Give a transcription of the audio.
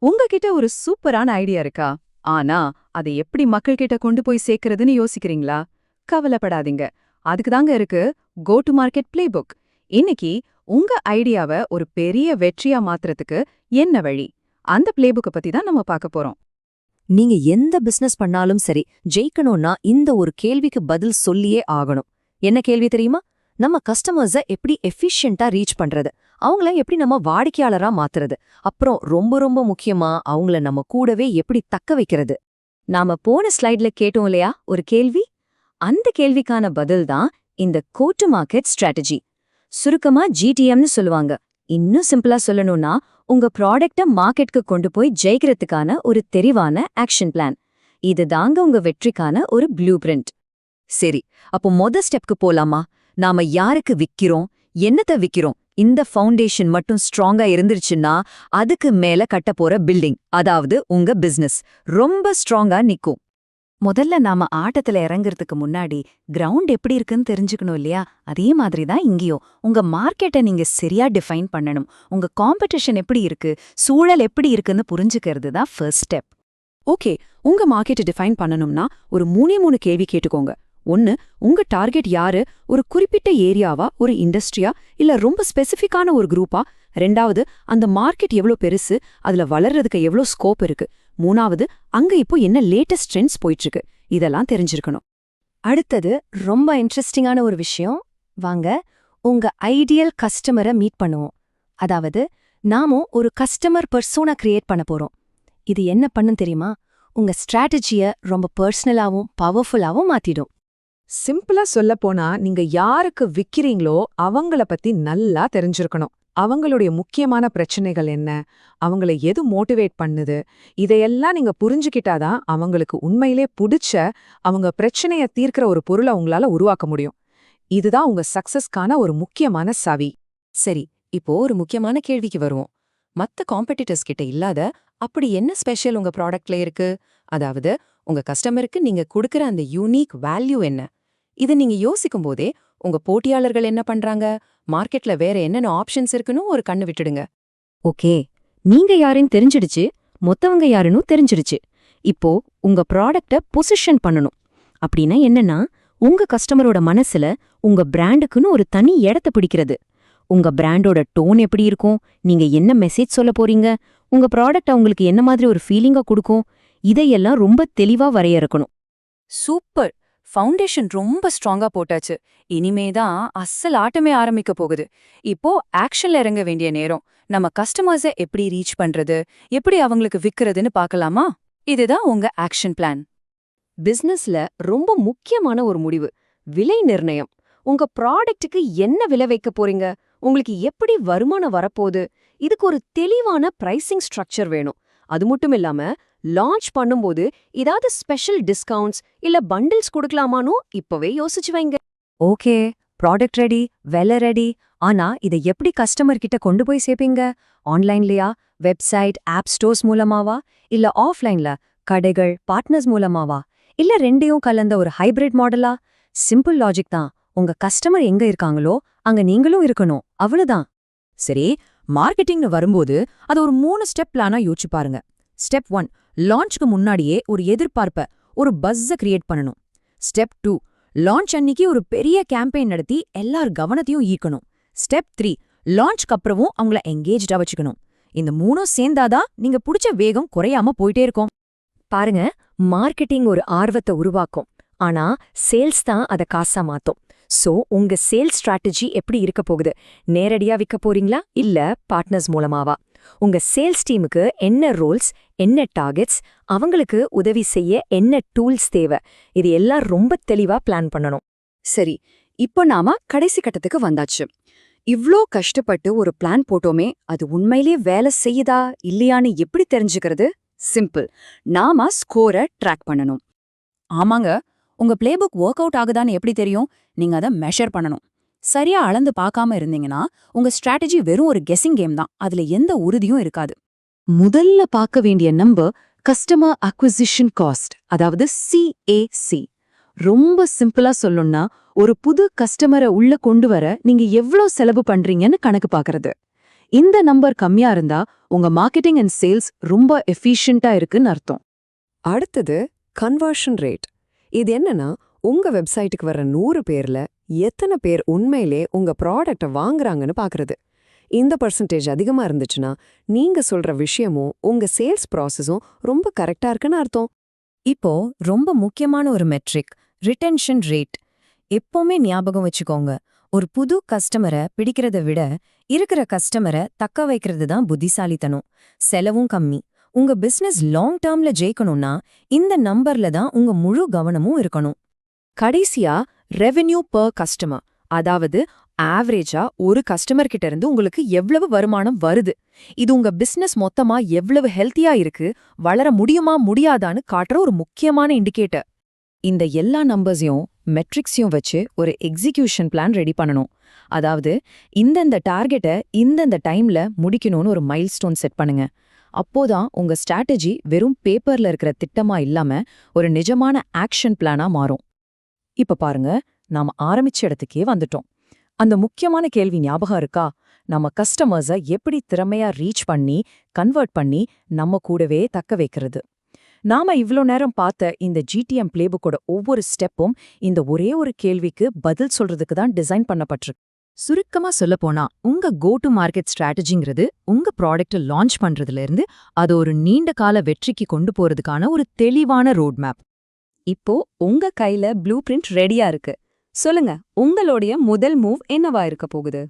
உங்ககிட்ட ஒரு சூப்பரான ஐடியா இருக்கா? ஆனா அதை எப்படி மக்கள் கிட்ட கொண்டு போய் சேர்க்கறதுன்னு யோசிக்கிறீங்களா? கவலைப்படாதீங்க. அதுக்கு தாங்க இருக்கு கோ டு மார்க்கெட் பிளேபுக். இன்னைக்கு உங்க ஐடியாவ ஒரு பெரிய வெற்றியா மாத்துறதுக்கு என்ன வழி? அந்த பிளேபுக்க பத்தி தான் நம்ம பார்க்க போறோம். நீங்க எந்த பிசினஸ் பண்ணாலும் சரி, ஜெயிக்கணும்னா இந்த ஒரு கேள்விக்கு பதில் சொல்லியே ஆகணும். என்ன கேள்வி தெரியுமா? நம்ம கஸ்டமர்ஸ எப்படி எஃபிஷியன்ட்டா ரீச் பண்றது, அவங்கள எப்படி நம்ம வாடிக்கையாளரா மாத்துறது, அப்புறம் ரொம்ப ரொம்ப முக்கியமா அவங்கள நம்ம கூடவே எப்படி தக்க வைக்கிறது. நாம போன ஸ்லைட்ல கேட்டோம் இல்லையா ஒரு கேள்வி? அந்த கேள்விக்கான பதில் தான் இந்த கோ டு மார்க்கெட் ஸ்ட்ராட்டஜி. சுருக்கமா ஜிடிஎம்னு சொல்லுவாங்க. இன்னும் சிம்பிளா சொல்லணும்னா, உங்க ப்ராடக்ட மார்க்கெட்க்கு கொண்டு போய் ஜெயிக்கிறதுக்கான ஒரு தெரிவான ஆக்ஷன் பிளான். இதுதாங்க உங்க வெற்றிக்கான ஒரு ப்ளூ பிரிண்ட். சரி, அப்போ ஸ்டெப்க்கு போலாமா? நாம யாருக்கு விக்கிறோம், என்னத்த விக்கிறோம், இந்த ஃபவுண்டேஷன் மட்டும் ஸ்ட்ராங்கா இருந்துருச்சுன்னா அதுக்கு மேல கட்ட போற பில்டிங், அதாவது உங்க பிசினஸ் ரொம்ப ஸ்ட்ராங்கா நிக்கும். முதல்ல நாம ஆட்டத்துல இறங்குறதுக்கு முன்னாடி கிரவுண்ட் எப்படி இருக்குன்னு தெரிஞ்சுக்கணும் இல்லையா? அதே மாதிரி தான் இங்கேயும் உங்க மார்க்கெட்டை நீங்க சரியா டிஃபைன் பண்ணணும். உங்க காம்படிஷன் எப்படி இருக்கு, சூழல் எப்படி இருக்குன்னு புரிஞ்சுக்கிறது தான் ஃபர்ஸ்ட் ஸ்டெப். ஓகே, உங்க மார்க்கெட்டை டிஃபைன் பண்ணணும்னா ஒரு மூணு கேள்வி கேட்டுக்கோங்க. ஒன்னு, உங்க டார்கெட் யாரு? ஒரு குறிப்பிட்ட ஏரியாவா, ஒரு இண்டஸ்ட்ரியா, இல்ல ரொம்ப ஸ்பெசிஃபிக்கான ஒரு குரூப்பா? ரெண்டாவது, அந்த மார்க்கெட் எவ்வளவு பெருசு, அதுல வளர்றதுக்கு எவ்வளவு ஸ்கோப் இருக்கு? மூணாவது, அங்க இப்போ என்ன லேட்டஸ்ட் ட்ரெண்ட்ஸ் போயிட்டு இருக்கு, இதெல்லாம் தெரிஞ்சிருக்கணும். அடுத்தது ரொம்ப இன்ட்ரெஸ்டிங்கான ஒரு விஷயம். வாங்க உங்க ஐடியல் கஸ்டமரை மீட் பண்ணுவோம். அதாவது நாமும் ஒரு கஸ்டமர் பர்சோனா கிரியேட் பண்ண போறோம். இது என்ன பண்ணும் தெரியுமா? உங்க ஸ்ட்ராட்டஜிய ரொம்ப பர்சனலாவும் பவர்ஃபுல்லாவும் மாத்திடும். சிம்பிளா சொல்லப்போனா, நீங்க யாருக்கு விக்கிறீங்களோ அவங்கள பத்தி நல்லா தெரிஞ்சிருக்கணும். அவங்களுடைய முக்கியமான பிரச்சனைகள் என்ன, அவங்கள எது மோட்டிவேட் பண்ணுது, இதையெல்லாம் நீங்க புரிஞ்சுக்கிட்டாதான் அவங்களுக்கு உண்மையிலே புடிச்ச, அவங்க பிரச்சனைய தீர்க்கிற ஒரு பொருளை உங்களால உருவாக்க முடியும். இதுதான் உங்க சக்சஸ்க்கான ஒரு முக்கியமான சாவி. சரி, இப்போ ஒரு முக்கியமான கேள்விக்கு வருவோம். மத்த காம்படிட்டர்ஸ் கிட்ட இல்லாத அப்படி என்ன ஸ்பெஷல் உங்க ப்ராடக்ட்ல இருக்கு? அதாவது உங்க கஸ்டமருக்கு நீங்க கொடுக்கற அந்த யூனிக் வேல்யூ என்ன? இதை நீங்க யோசிக்கும் போதே உங்க போட்டியாளர்கள் என்ன பண்றாங்க, மார்க்கெட்ல வேற என்னென்ன ஆப்ஷன்ஸ் இருக்குன்னு ஒரு கண்ணு விட்டுடுங்க. ஓகே, நீங்க யாருன்னு தெரிஞ்சிடுச்சு, மொத்தவங்க யாருன்னு தெரிஞ்சிடுச்சு. இப்போ உங்க ப்ராடக்ட பொசிஷன் பண்ணணும். அப்படின்னா என்னன்னா, உங்க கஸ்டமரோட மனசுல உங்க பிராண்டுக்குன்னு ஒரு தனி இடத்த பிடிக்கிறது. உங்க பிராண்டோட டோன் எப்படி இருக்கும், நீங்க என்ன மெசேஜ் சொல்ல போறீங்க, உங்க ப்ராடக்ட் அவங்களுக்கு என்ன மாதிரி ஒரு ஃபீலிங்கா கொடுக்கும், இதையெல்லாம் ரொம்ப தெளிவா வரையறுக்கணும். சூப்பர்! ஃபவுண்டேஷன் ரொம்ப ஸ்ட்ராங்கா போட்டாச்சு. இனிமேதான் அசல் ஆட்டமே ஆரம்பிக்க போகுது. இப்போ ஆக்ஷன்ல இறங்க வேண்டிய நேரம். நம்ம கஸ்டமர்ஸை எப்படி ரீச் பண்றது, எப்படி அவங்களுக்கு விக்கிறதுன்னு பார்க்கலாமா? இதுதான் உங்க ஆக்ஷன் பிளான். பிசினஸ்ல ரொம்ப முக்கியமான ஒரு முடிவு, விலை நிர்ணயம். உங்க ப்ராடக்ட்டுக்கு என்ன விலை வைக்க போறீங்க, உங்களுக்கு எப்படி வருமானம் வரப்போகுது, இதுக்கு ஒரு தெளிவான பிரைசிங் ஸ்ட்ரக்சர் வேணும். அது மட்டும் இல்லாம லான்ச் பண்ணும்போது ஏதாவது ஸ்பெஷல் டிஸ்கவுண்ட்ஸ் இல்ல பண்டில்ஸ் கொடுக்கலாமானோ இப்பவே யோசிச்சு வைங்க. ஓகே, ப்ராடக்ட் ரெடி, விலை ரெடி. ஆனா இதை எப்படி கஸ்டமர் கிட்ட கொண்டு போய் சேர்ப்பீங்க? ஆன்லைன்லயா, வெப்சைட், ஆப் ஸ்டோர்ஸ் மூலமாவா, இல்ல ஆஃப்லைன்ல கடைகள், பார்ட்னர்ஸ் மூலமாவா, இல்ல ரெண்டையும் கலந்த ஒரு ஹைபிரிட் மாடலா? சிம்பிள் லாஜிக் தான். உங்க கஸ்டமர் எங்க இருக்காங்களோ அங்க நீங்களும் இருக்கணும், அவ்வளவுதான். சரி, மார்க்கெட்டிங்னு வரும்போது அது ஒரு 3 ஸ்டெப் பிளானா யோசிச்சு பாருங்க. ஸ்டெப் 1, லான்ச்க்கு முன்னாடியே ஒரு எதிர்பார்ப்ப, ஒரு பஸ்ஸ கிரியேட் பண்ணணும். ஸ்டெப் 2, லான்ச் அன்னிக்கு ஒரு பெரிய கேம்பெயின் நடத்தி எல்லார் கவனத்தையும் ஈர்க்கணும். ஸ்டெப் 3, லான்ச்க்கு அப்புறமும் அவங்கள எங்கேஜ்டா வச்சுக்கணும். இந்த 3ம் சேர்ந்தாதான் நீங்க புடிச்ச வேகம் குறையாம போயிட்டே இருக்கும். பாருங்க, மார்க்கெட்டிங் ஒரு ஆர்வத்தை உருவாக்கும், ஆனா சேல்ஸ் தான் அதை காசா மாத்தும். சோ உங்க சேல்ஸ் ஸ்ட்ராட்டஜி எப்படி இருக்க போகுது? நேரடியா விற்க போறீங்களா, இல்ல பார்ட்னர்ஸ் மூலமாவா? உங்க சேல்ஸ் டீமுக்கு என்ன ரோல்ஸ், என்ன டார்கெட்ஸ், அவங்களுக்கு உதவி செய்ய என்ன டூல்ஸ் தேவை, இது எல்லாம் ரொம்ப தெளிவா பிளான் பண்ணணும். சரி, இப்போ நாம கடைசி கட்டத்துக்கு வந்தாச்சு. இவ்ளோ கஷ்டப்பட்டு ஒரு பிளான் போட்டோமே, அது உண்மையிலே வேலை செய்யுதா இல்லையான்னு எப்படி தெரிஞ்சுக்கிறது? சிம்பிள், நாம ஸ்கோரை ட்ராக் பண்ணணும். ஆமாங்க, உங்க பிளேபுக் ஒர்க் அவுட் ஆகுதான்னு எப்படி தெரியும்? நீங்க அதை மெஷர் பண்ணணும். சரியா அளந்து பார்க்காம இருந்தீங்கன்னா உங்க ஸ்ட்ராட்டஜி வெறும் ஒரு கெஸ்ஸிங் கேம் தான், அதுல எந்த உறுதியும் இருக்காது. முதல்ல பார்க்க வேண்டிய நம்பர் கஸ்டமர் அக்விசிஷன் காஸ்ட், அதாவது CAC. ரொம்ப சிம்பிளா சொல்லணும்னா, ஒரு புது கஸ்டமரை உள்ள கொண்டு வர நீங்க எவ்ளோ செலவு பண்றீங்கன்னு கணக்கு பார்க்கறது. இந்த நம்பர் கம்மியா இருந்தா உங்க மார்க்கெட்டிங் அண்ட் சேல்ஸ் ரொம்ப எஃபிஷியன்ட்டா இருக்குன்னு அர்த்தம். அடுத்தது கன்வர்ஷன் ரேட். இது என்னன்னா, உங்க வெப்சைட்டுக்கு வர 100 பேர்ல எத்தனை பேர் உண்மையிலே உங்க ப்ராடக்ட்டை வாங்குறாங்கன்னு பார்க்கறது. இந்த பர்சன்டேஜ் அதிகமா இருந்துச்சுன்னா நீங்க சொல்ற விஷயமும் உங்க சேல்ஸ் ப்ராசஸும் ரொம்ப கரெக்டா இருக்குன்னு அர்த்தம். இப்போ ரொம்ப முக்கியமான ஒரு மெட்ரிக், ரிட்டென்ஷன் ரேட். எப்பவுமே ஞாபகம் வச்சுக்கோங்க, ஒரு புது கஸ்டமரை பிடிக்கிறத விட இருக்கிற கஸ்டமரை தக்க வைக்கிறது தான் புத்திசாலித்தனம். செலவும் கம்மி. உங்க பிசினஸ் லாங் டேர்ம்ல ஜெயிக்கணும்னா இந்த நம்பர்ல தான் உங்க முழு கவனமும் இருக்கணும். கடைசியா ரெவென்யூ per கஸ்டமர், அதாவது ஆவரேஜா ஒரு கஸ்டமர் கிட்ட இருந்து உங்களுக்கு எவ்வளவு வருமானம் வருது, இது உங்க பிசினஸ் மொத்தமா எவ்வளவு ஹெல்த்தியா இருக்கு, வளர முடியுமா முடியாதான்னு காட்டுற ஒரு முக்கியமான இண்டிகேட்டர். இந்த எல்லா நம்பர்ஸையும் மெட்ரிக்ஸையும் வச்சு ஒரு எக்ஸிகியூஷன் பிளான் ரெடி பண்ணணும். அதாவது இந்தந்த டார்கெட்டை இந்தந்த டைம்ல முடிக்கணும்னு ஒரு மைல்ஸ்டோன் செட் பண்ணுங்க. அப்போதான் உங்க ஸ்ட்ராட்டஜி வெறும் பேப்பர்ல இருக்கிற திட்டமா இல்லாம ஒரு நிஜமான ஆக்ஷன் பிளானா மாறும். இப்ப பாருங்க, நாம ஆரம்பிச்ச இடத்துக்கே வந்துட்டோம். அந்த முக்கியமான கேள்வி ஞாபகம் இருக்கா? நம்ம கஸ்டமர்ஸை எப்படி திறமையா ரீச் பண்ணி கன்வெர்ட் பண்ணி நம்ம கூடவே தக்க வைக்கிறது. நாம இவ்ளோ நேரம் பார்த்த இந்த GTM பிளேபுக்கோட ஒவ்வொரு ஸ்டெப்பும் இந்த ஒரே ஒரு கேள்விக்கு பதில் சொல்றதுக்கு தான் டிசைன் பண்ணப்பட்டிருக்கு. சுருக்கமா சொல்லப்போனா, உங்க கோ டு மார்க்கெட் ஸ்ட்ராட்டஜிங்கிறது உங்க ப்ராடக்ட்டை லான்ச் பண்றதுல இருந்து அது ஒரு நீண்ட கால வெற்றிக்கு கொண்டு போறதுக்கான ஒரு தெளிவான ரோட் மேப். இப்போ உங்க கையில ப்ளூ பிரிண்ட் ரெடியா இருக்கு. சொல்லுங்க, உங்களுடைய முதல் மூவ் என்னவா இருக்க போகுது?